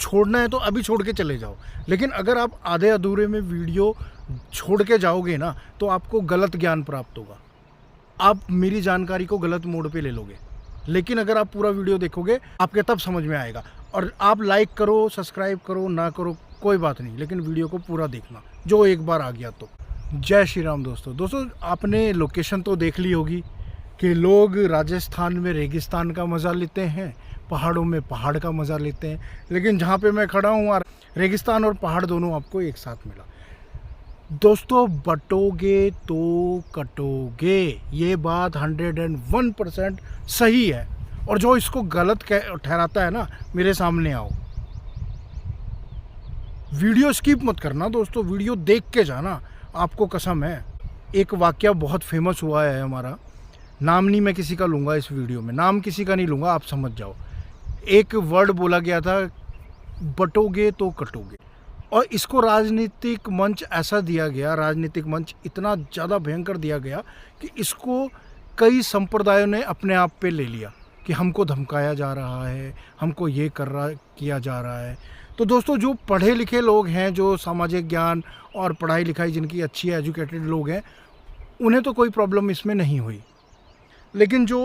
छोड़ना है तो अभी छोड़ के चले जाओ, लेकिन अगर आप आधे अधूरे में वीडियो छोड़ के जाओगे ना तो आपको गलत ज्ञान प्राप्त होगा, आप मेरी जानकारी को गलत मोड़ पे ले लोगे। लेकिन अगर आप पूरा वीडियो देखोगे आपके तब समझ में आएगा। और आप लाइक करो, सब्सक्राइब करो, ना करो कोई बात नहीं, लेकिन वीडियो को पूरा देखना जो एक बार आ गया तो। जय श्री राम दोस्तों, आपने लोकेशन तो देख ली होगी कि लोग राजस्थान में रेगिस्तान का मज़ा लेते हैं, पहाड़ों में पहाड़ का मज़ा लेते हैं, लेकिन जहाँ पे मैं खड़ा हूँ रेगिस्तान और पहाड़ दोनों आपको एक साथ मिला। दोस्तों, बटोगे तो कटोगे, ये बात 101% सही है। और जो इसको गलत ठहराता है ना, मेरे सामने आओ। वीडियो स्किप मत करना दोस्तों, वीडियो देख के जाना, आपको कसम है। एक वाकया बहुत फेमस हुआ है हमारा, नाम नहीं मैं किसी का लूँगा इस वीडियो में, नाम किसी का नहीं लूँगा, आप समझ जाओ। एक वर्ड बोला गया था, बटोगे तो कटोगे, और इसको राजनीतिक मंच ऐसा दिया गया, राजनीतिक मंच इतना ज़्यादा भयंकर दिया गया कि इसको कई संप्रदायों ने अपने आप पे ले लिया कि हमको धमकाया जा रहा है, हमको ये किया जा रहा है। तो दोस्तों, जो पढ़े लिखे लोग हैं, जो सामाजिक ज्ञान और पढ़ाई लिखाई जिनकी अच्छी है, एजुकेटेड लोग हैं, उन्हें तो कोई प्रॉब्लम इसमें नहीं हुई। लेकिन जो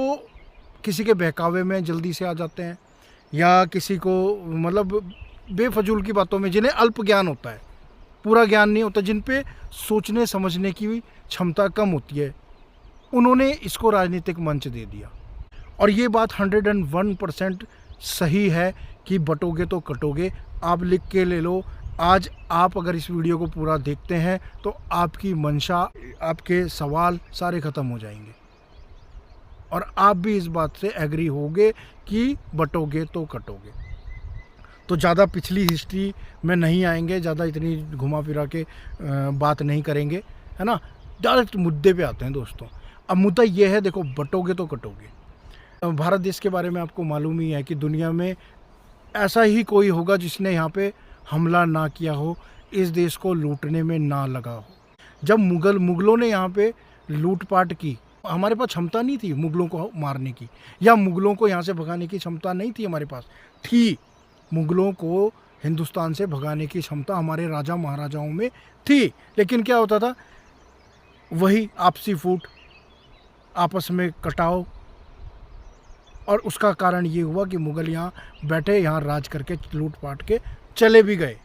किसी के बहकावे में जल्दी से आ जाते हैं, या किसी को मतलब बेफजूल की बातों में, जिन्हें अल्प ज्ञान होता है, पूरा ज्ञान नहीं होता, जिन पे सोचने समझने की क्षमता कम होती है, उन्होंने इसको राजनीतिक मंच दे दिया। और ये बात 101% सही है कि बटोगे तो कटोगे। आप लिख के ले लो, आज आप अगर इस वीडियो को पूरा देखते हैं तो आपकी मंशा, आपके सवाल सारे ख़त्म हो जाएंगे, और आप भी इस बात से एग्री होगे कि बटोगे तो कटोगे। तो ज़्यादा पिछली हिस्ट्री में नहीं आएंगे, ज़्यादा इतनी घुमा फिरा के बात नहीं करेंगे, है ना। डायरेक्ट मुद्दे पे आते हैं दोस्तों। अब मुद्दा ये है, देखो, बटोगे तो कटोगे। भारत देश के बारे में आपको मालूम ही है कि दुनिया में ऐसा ही कोई होगा जिसने यहाँ पे हमला ना किया हो, इस देश को लूटने में ना लगा हो। जब मुग़लों ने यहाँ पे लूटपाट की, हमारे पास क्षमता नहीं थी मुग़लों को मारने की, या मुग़लों को यहाँ से भगाने की क्षमता नहीं थी हमारे पास। थी, मुग़लों को हिंदुस्तान से भगाने की क्षमता हमारे राजा महाराजाओं में थी। लेकिन क्या होता था, वही आपसी फूट, आपस में कटाव, और उसका कारण ये हुआ कि मुग़ल यहाँ बैठे, यहाँ राज करके लूटपाट के चले भी गए।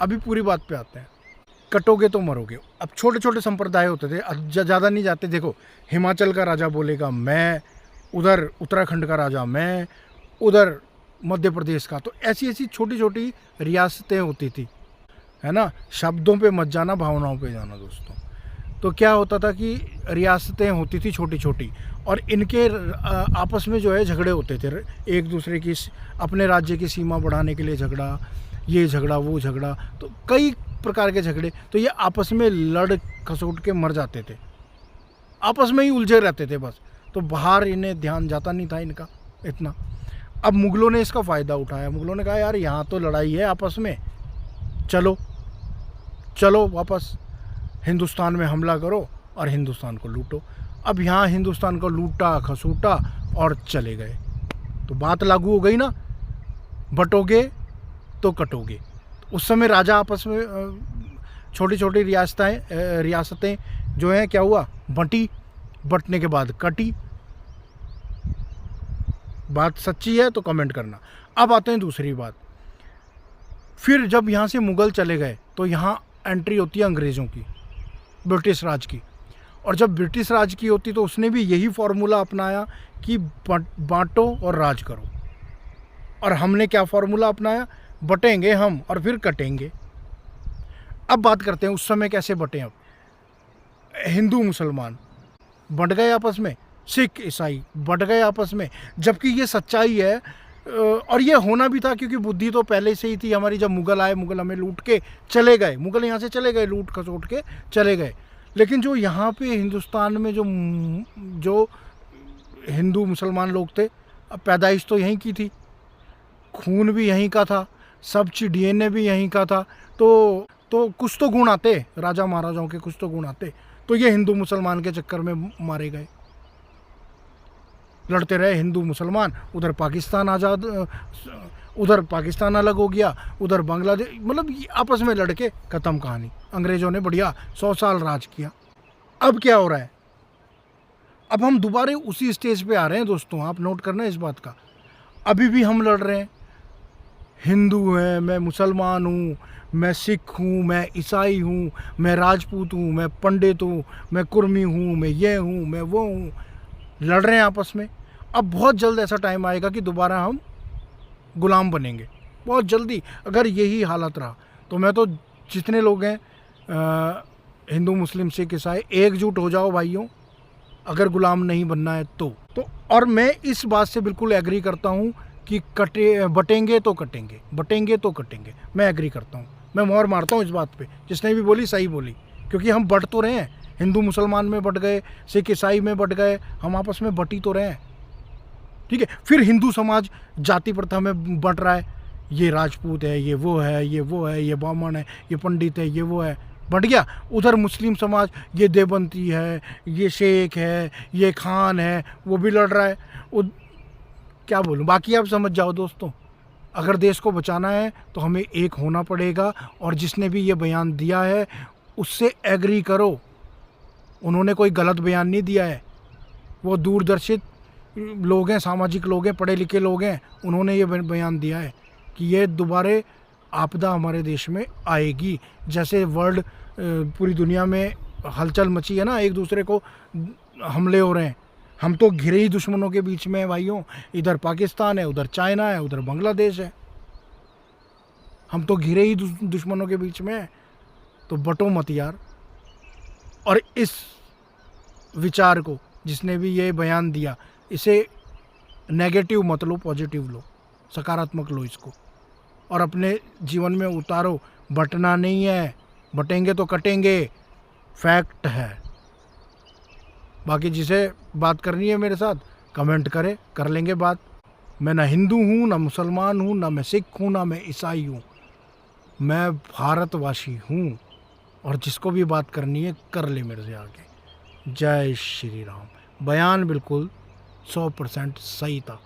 अभी पूरी बात पे आते हैं। कटोगे तो मरोगे। अब छोटे छोटे संप्रदाय होते थे, ज़्यादा नहीं जाते। देखो, हिमाचल का राजा बोलेगा मैं, उधर उत्तराखंड का राजा मैं, उधर मध्य प्रदेश का। तो ऐसी ऐसी छोटी छोटी रियासतें होती थी, है ना। शब्दों पे मत जाना, भावनाओं पे जाना दोस्तों। तो क्या होता था कि रियासतें होती थी छोटी छोटी, और इनके आपस में जो है झगड़े होते थे, एक दूसरे की अपने राज्य की सीमा बढ़ाने के लिए झगड़ा, ये झगड़ा वो झगड़ा, तो कई प्रकार के झगड़े। तो ये आपस में लड़ खसोट के मर जाते थे, आपस में ही उलझे रहते थे बस। तो बाहर इन्हें ध्यान जाता नहीं था इनका इतना। अब मुग़लों ने इसका फ़ायदा उठाया। मुग़लों ने कहा, यार यहाँ तो लड़ाई है आपस में, चलो वापस हिंदुस्तान में हमला करो और हिंदुस्तान को लूटो। अब यहाँ हिंदुस्तान को लूटा खसूटा और चले गए। तो बात लागू हो गई ना, बटोगे तो कटोगे। उस समय राजा आपस में छोटी छोटी रियासतें जो हैं, क्या हुआ, बटने के बाद कटी। बात सच्ची है तो कमेंट करना। अब आते हैं दूसरी बात। फिर जब यहाँ से मुग़ल चले गए तो यहाँ एंट्री होती है अंग्रेज़ों की, ब्रिटिश राज की। और जब ब्रिटिश राज की होती तो उसने भी यही फार्मूला अपनाया कि बांटो और राज करो। और हमने क्या फार्मूला अपनाया, बटेंगे हम और फिर कटेंगे। अब बात करते हैं उस समय कैसे बटे। अब हिंदू मुसलमान बंट गए आपस में, सिख ईसाई बंट गए आपस में, जबकि ये सच्चाई है। और ये होना भी था क्योंकि बुद्धि तो पहले से ही थी हमारी। जब मुग़ल आए, मुग़ल हमें लूट के चले गए, मुग़ल यहाँ से चले गए, लूट खसोट के चले गए। लेकिन जो यहाँ पे हिंदुस्तान में जो हिंदू मुसलमान लोग थे, अब पैदाइश तो यहीं की थी, खून भी यहीं का था, सब चीज़ DNA भी यहीं का था। तो कुछ तो गुण आते, राजा महाराजाओं के कुछ तो गुण आते। तो ये हिंदू मुसलमान के चक्कर में मारे गए। लड़ते रहे हिंदू मुसलमान, उधर पाकिस्तान आज़ाद, उधर पाकिस्तान अलग हो गया, उधर बांग्लादेश, मतलब आपस में लड़के ख़त्म कहानी। अंग्रेज़ों ने बढ़िया 100 साल राज किया। अब क्या हो रहा है? अब हम दोबारा उसी स्टेज पे आ रहे हैं दोस्तों, आप नोट करना इस बात का। अभी भी हम लड़ रहे हैं, हिंदू हैं, मैं मुसलमान हूँ, मैं सिख हूँ, मैं ईसाई हूँ, मैं राजपूत हूँ, मैं पंडित हूँ, मैं कुर्मी हूँ, मैं ये हूँ, मैं वो हूँ, लड़ रहे हैं आपस में। अब बहुत जल्द ऐसा टाइम आएगा कि दोबारा हम गुलाम बनेंगे, बहुत जल्दी। अगर यही हालत रहा तो मैं तो, जितने लोग हैं हिंदू मुस्लिम सिख ईसाई, एकजुट हो जाओ भाइयों, अगर गुलाम नहीं बनना है तो। और मैं इस बात से बिल्कुल एग्री करता हूँ कि बटेंगे तो कटेंगे, बटेंगे तो कटेंगे। मैं एग्री करता हूँ, मैं मोहर मारता हूँ इस बात पे। जिसने भी बोली सही बोली, क्योंकि हम बट तो रहे हैं, हिंदू मुसलमान में बट गए, सिख ईसाई में बट गए, हम आपस में बट ही तो रहे हैं। ठीक है, फिर हिंदू समाज जाति प्रथा में बट रहा है, ये राजपूत है, ये वो है, ये वो है, ये ब्राह्मण है, ये पंडित है, ये वो है, बढ़ गया। उधर मुस्लिम समाज, ये देवबंती है, ये शेख है, ये खान है, वो भी लड़ रहा है। क्या बोलूँ, बाकी आप समझ जाओ दोस्तों। अगर देश को बचाना है तो हमें एक होना पड़ेगा, और जिसने भी ये बयान दिया है उससे एग्री करो। उन्होंने कोई गलत बयान नहीं दिया है, वो दूरदर्शित लोग हैं, सामाजिक लोग हैं, पढ़े लिखे लोग हैं, उन्होंने ये बयान दिया है कि ये दोबारा आपदा हमारे देश में आएगी। जैसे वर्ल्ड, पूरी दुनिया में हलचल मची है ना, एक दूसरे को हमले हो रहे हैं, हम तो घिरे ही दुश्मनों के बीच में है भाइयों। इधर पाकिस्तान है, उधर चाइना है, उधर बांग्लादेश है, हम तो घिरे ही दुश्मनों के बीच में है। तो बटो मत यार। और इस विचार को, जिसने भी ये बयान दिया, इसे नेगेटिव मत लो, पॉजिटिव लो, सकारात्मक लो इसको, और अपने जीवन में उतारो। बटना नहीं है, बटेंगे तो कटेंगे, फैक्ट है। बाकी जिसे बात करनी है मेरे साथ कमेंट करे, कर लेंगे बात। मैं ना हिंदू हूँ, ना मुसलमान हूँ, ना मैं सिख हूँ, ना मैं ईसाई हूँ, मैं भारतवासी हूँ। और जिसको भी बात करनी है कर ले मेरे से आगे। जय श्री राम। बयान बिल्कुल 100% सही था।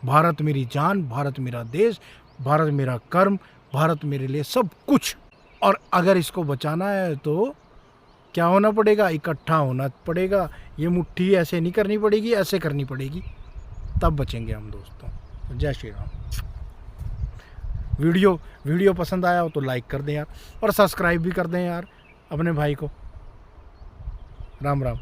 भारत मेरी जान, भारत मेरा देश, भारत मेरा कर्म, भारत मेरे लिए सब कुछ। और अगर इसको बचाना है तो क्या होना पड़ेगा? इकट्ठा होना पड़ेगा। ये मुट्ठी ऐसे नहीं करनी पड़ेगी, ऐसे करनी पड़ेगी, तब बचेंगे हम दोस्तों। जय श्री राम। वीडियो पसंद आया हो तो लाइक कर दें यार, और सब्सक्राइब भी कर दें यार अपने भाई को। राम राम।